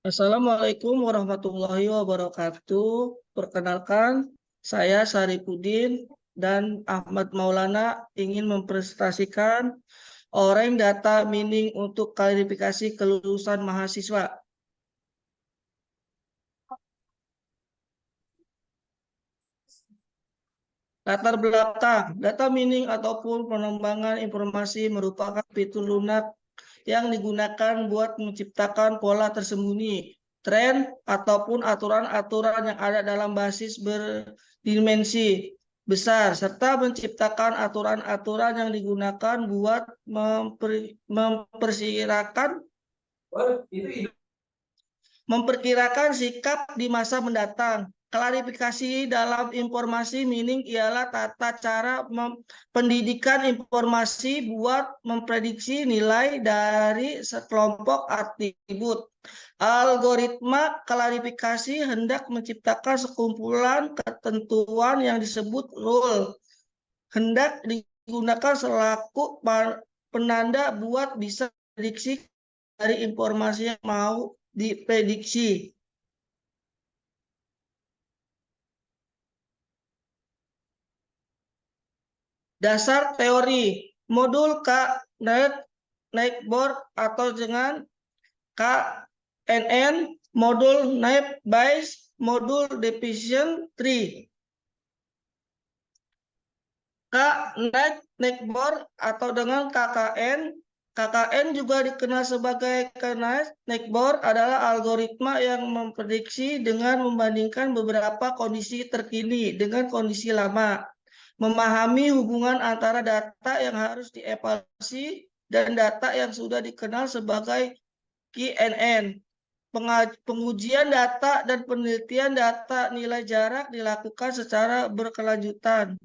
Assalamualaikum warahmatullahi wabarakatuh. Perkenalkan, saya Saripudin dan Ahmad Maulana ingin mempresentasikan orang data mining untuk klarifikasi kelulusan mahasiswa. Latar belakang, data mining ataupun pengembangan informasi merupakan fitur lunak yang digunakan buat menciptakan pola tersembunyi, tren, ataupun aturan-aturan yang ada dalam basis berdimensi besar, serta menciptakan aturan-aturan yang digunakan buat memperkirakan sikap di masa mendatang. Klarifikasi dalam informasi mining ialah tata cara pendidikan informasi buat memprediksi nilai dari sekelompok atribut. Algoritma klarifikasi hendak menciptakan sekumpulan ketentuan yang disebut rule. Hendak digunakan selaku penanda buat bisa prediksi dari informasi yang mau diprediksi. Dasar teori modul Knightboard atau dengan KNN, modul Knight Bayes, modul Division Tree. Knightboard atau dengan KKN. KKN juga dikenal sebagai Knightboard adalah algoritma yang memprediksi dengan membandingkan beberapa kondisi terkini dengan kondisi lama. Memahami hubungan antara data yang harus dievaluasi dan data yang sudah dikenal sebagai KNN. Pengujian data dan penelitian data nilai jarak dilakukan secara berkelanjutan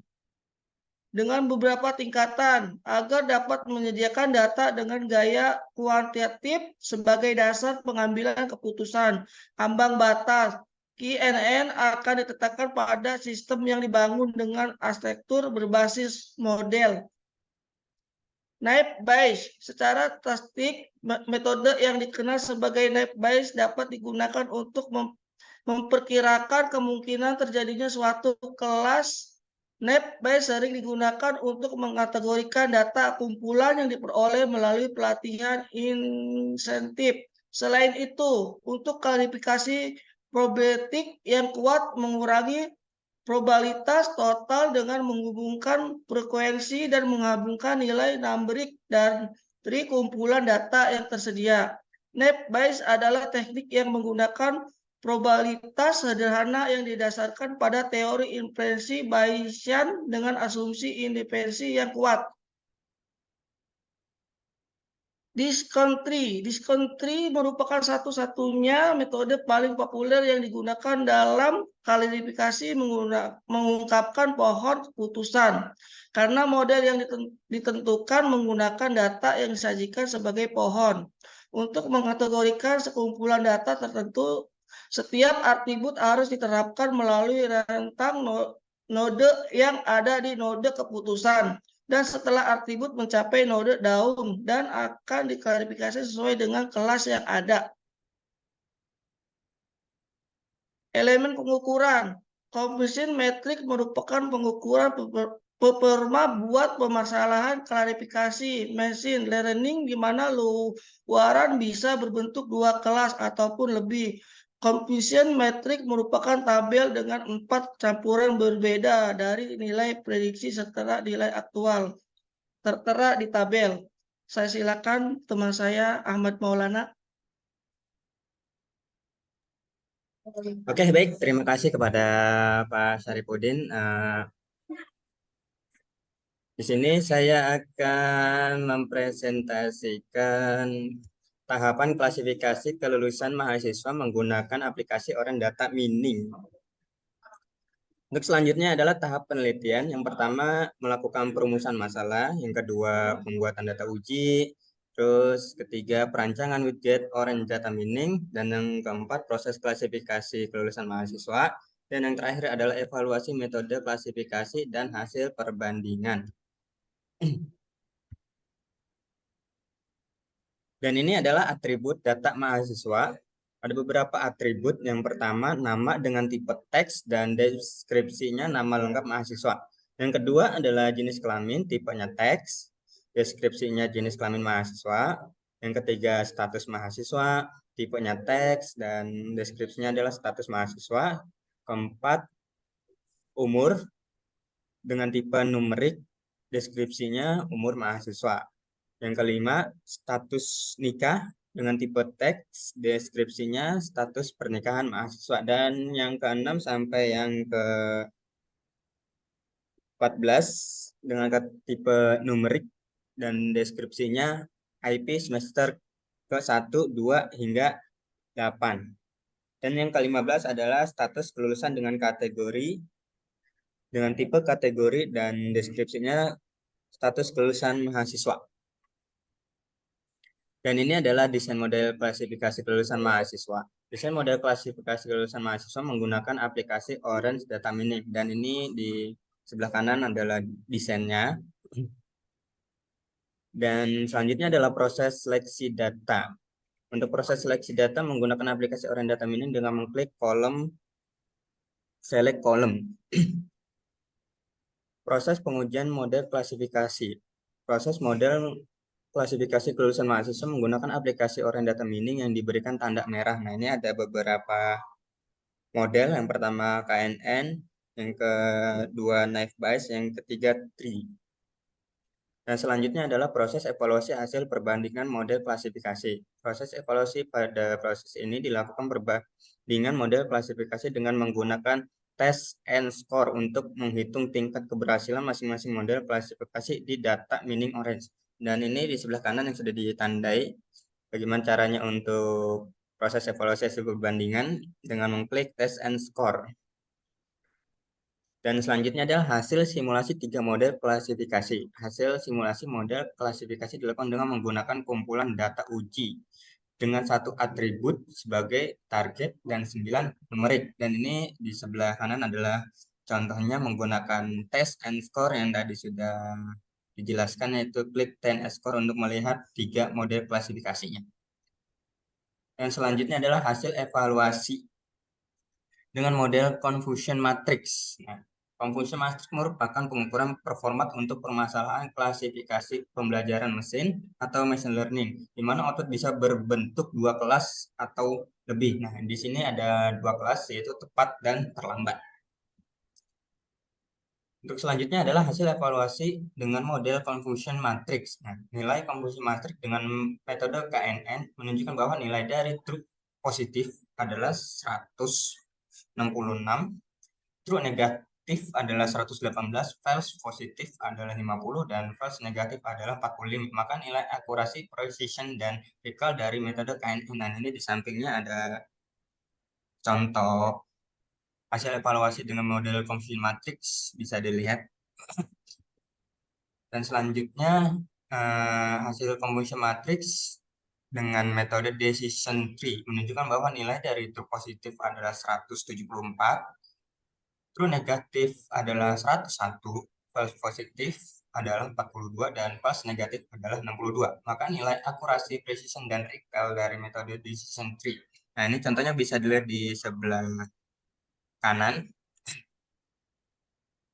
dengan beberapa tingkatan agar dapat menyediakan data dengan gaya kuantitatif sebagai dasar pengambilan keputusan. Ambang batas KNN akan ditetapkan pada sistem yang dibangun dengan arsitektur berbasis model. Naive Bayes, secara statistik, metode yang dikenal sebagai naive Bayes dapat digunakan untuk memperkirakan kemungkinan terjadinya suatu kelas. Naive Bayes sering digunakan untuk mengkategorikan data kumpulan yang diperoleh melalui pelatihan insentif. Selain itu, untuk klarifikasi probabiltik yang kuat mengurangi probabilitas total dengan menghubungkan frekuensi dan menggabungkan nilai numerik dari kumpulan data yang tersedia. Naive Bayes adalah teknik yang menggunakan probabilitas sederhana yang didasarkan pada teori inferensi Bayesian dengan asumsi independensi yang kuat. Discount tree merupakan satu-satunya metode paling populer yang digunakan dalam klarifikasi mengungkapkan pohon keputusan. Karena model yang ditentukan menggunakan data yang disajikan sebagai pohon. Untuk mengkategorikan sekumpulan data tertentu, setiap atribut harus diterapkan melalui rentang node yang ada di node keputusan. Dan setelah atribut mencapai node daun dan akan diklarifikasi sesuai dengan kelas yang ada. Elemen pengukuran. Composition metric merupakan pengukuran performa buat permasalahan klarifikasi machine learning di mana luaran bisa berbentuk dua kelas ataupun lebih. Composition metric merupakan tabel dengan 4 campuran berbeda dari nilai prediksi serta nilai aktual tertera di tabel. Saya silakan teman saya Ahmad Maulana. Oke, baik. Terima kasih kepada Pak Saripudin. Di sini saya akan mempresentasikan tahapan klasifikasi kelulusan mahasiswa menggunakan aplikasi Orange Data Mining. Untuk selanjutnya adalah tahap penelitian. Yang pertama, melakukan perumusan masalah. Yang kedua, pembuatan data uji. Terus ketiga, perancangan widget Orange Data Mining. Dan yang keempat, proses klasifikasi kelulusan mahasiswa. Dan yang terakhir adalah evaluasi metode klasifikasi dan hasil perbandingan. Dan ini adalah atribut data mahasiswa. Ada beberapa atribut. Yang pertama, nama dengan tipe teks dan deskripsinya nama lengkap mahasiswa. Yang kedua adalah jenis kelamin, tipenya teks, deskripsinya jenis kelamin mahasiswa. Yang ketiga, status mahasiswa, tipenya teks, dan deskripsinya adalah status mahasiswa. Keempat, umur dengan tipe numerik, deskripsinya umur mahasiswa. Yang kelima, status nikah dengan tipe teks, deskripsinya status pernikahan mahasiswa. Dan yang keenam sampai yang ke-14 dengan tipe numerik dan deskripsinya IP semester ke-1, 2, hingga 8. Dan yang ke-15 adalah status kelulusan dengan kategori, dengan tipe kategori dan deskripsinya status kelulusan mahasiswa. Dan ini adalah desain model klasifikasi kelulusan mahasiswa. Desain model klasifikasi kelulusan mahasiswa menggunakan aplikasi Orange Data Mining. Dan ini di sebelah kanan adalah desainnya. Dan selanjutnya adalah proses seleksi data. Untuk proses seleksi data menggunakan aplikasi Orange Data Mining dengan mengklik kolom Select Column. Proses pengujian model klasifikasi. Proses model klasifikasi kelulusan mahasiswa menggunakan aplikasi Orange Data Mining yang diberikan tanda merah. Nah, ini ada beberapa model. Yang pertama KNN, yang kedua Naive Bayes, yang ketiga Tree. Dan selanjutnya adalah proses evaluasi hasil perbandingan model klasifikasi. Proses evaluasi pada proses ini dilakukan perbandingan model klasifikasi dengan menggunakan test and score untuk menghitung tingkat keberhasilan masing-masing model klasifikasi di data mining Orange. Dan ini di sebelah kanan yang sudah ditandai bagaimana caranya untuk proses evaluasi hasil perbandingan dengan mengklik test and score. Dan selanjutnya adalah hasil simulasi 3 model klasifikasi. Hasil simulasi model klasifikasi dilakukan dengan menggunakan kumpulan data uji dengan 1 atribut sebagai target dan 9 numerik. Dan ini di sebelah kanan adalah contohnya menggunakan test and score yang tadi sudah dijelaskan, yaitu klik test and score untuk melihat 3 model klasifikasinya. Yang selanjutnya adalah hasil evaluasi dengan model confusion matrix. Nah, confusion matrix merupakan pengukuran performa untuk permasalahan klasifikasi pembelajaran mesin atau machine learning, di mana output bisa berbentuk 2 kelas atau lebih. Nah, di sini ada 2 kelas, yaitu tepat dan terlambat. Untuk selanjutnya adalah hasil evaluasi dengan model confusion matrix. Nah, nilai confusion matrix dengan metode KNN menunjukkan bahwa nilai dari true positif adalah 166, true negatif adalah 118, false positif adalah 50, dan false negatif adalah 45. Maka nilai akurasi, precision, dan recall dari metode KNN. Nah, ini di sampingnya ada contoh hasil evaluasi dengan model confusion matrix, bisa dilihat. Dan selanjutnya hasil confusion matrix dengan metode decision tree menunjukkan bahwa nilai dari true positif adalah 174, true negatif adalah 101, false positif adalah 42, dan false negatif adalah 62. Maka nilai akurasi, precision, dan recall dari metode decision tree. Nah, ini contohnya bisa dilihat di sebelah kanan.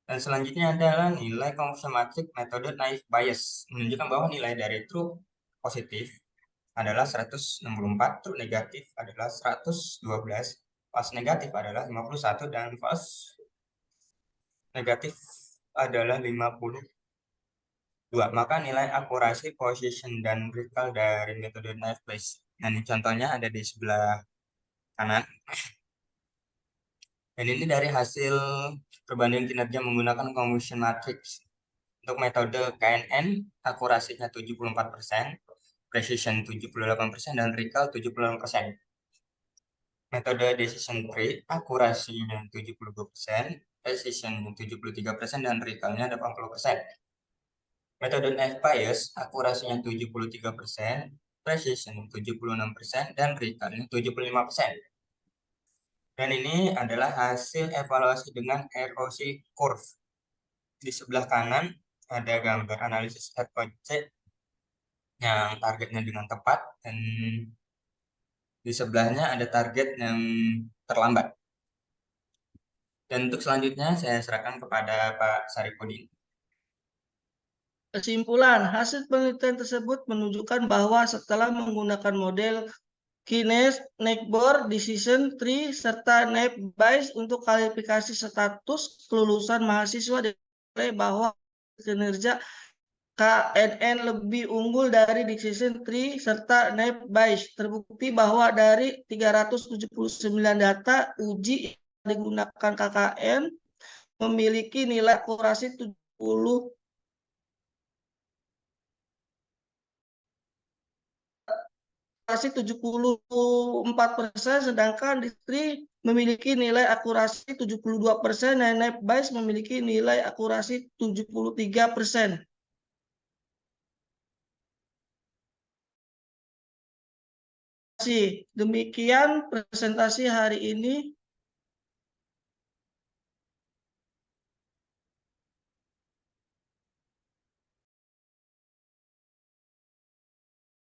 Dan selanjutnya adalah nilai confusion matrix metode Naive Bayes menunjukkan bahwa nilai dari true positif adalah 164, true negatif adalah 112, false negatif adalah 51, dan false negatif adalah 52. Maka nilai akurasi, position, dan recall dari metode Naive Bayes. Nah, ini contohnya ada di sebelah kanan. Dan ini dari hasil perbandingan kinerja menggunakan confusion matrix. Untuk metode KNN, akurasinya 74%, precision 78%, dan recall 78%. Metode decision tree, akurasinya 72%, precision 73%, dan recall-nya 80%. Metode Naive Bayes, akurasinya 73%, precision 76%, dan recall-nya 75%. Dan ini adalah hasil evaluasi dengan ROC curve. Di sebelah kanan ada gambar analisis ROC yang targetnya dengan tepat, dan Di sebelahnya ada target yang terlambat. Dan untuk selanjutnya saya serahkan kepada Pak Saripudin. Kesimpulan, hasil penelitian tersebut menunjukkan bahwa setelah menggunakan model Kines, Nekbor, Decision Tree, serta NAP-Bayes untuk kualifikasi status kelulusan mahasiswa dinilai bahwa kinerja KNN lebih unggul dari Decision Tree serta NAP-Bayes. Terbukti bahwa dari 379 data uji yang digunakan KKN memiliki nilai akurasi 74%, sedangkan Distri memiliki nilai akurasi 72% dan NAP-Bayes memiliki nilai akurasi 73%. Demikian presentasi hari ini.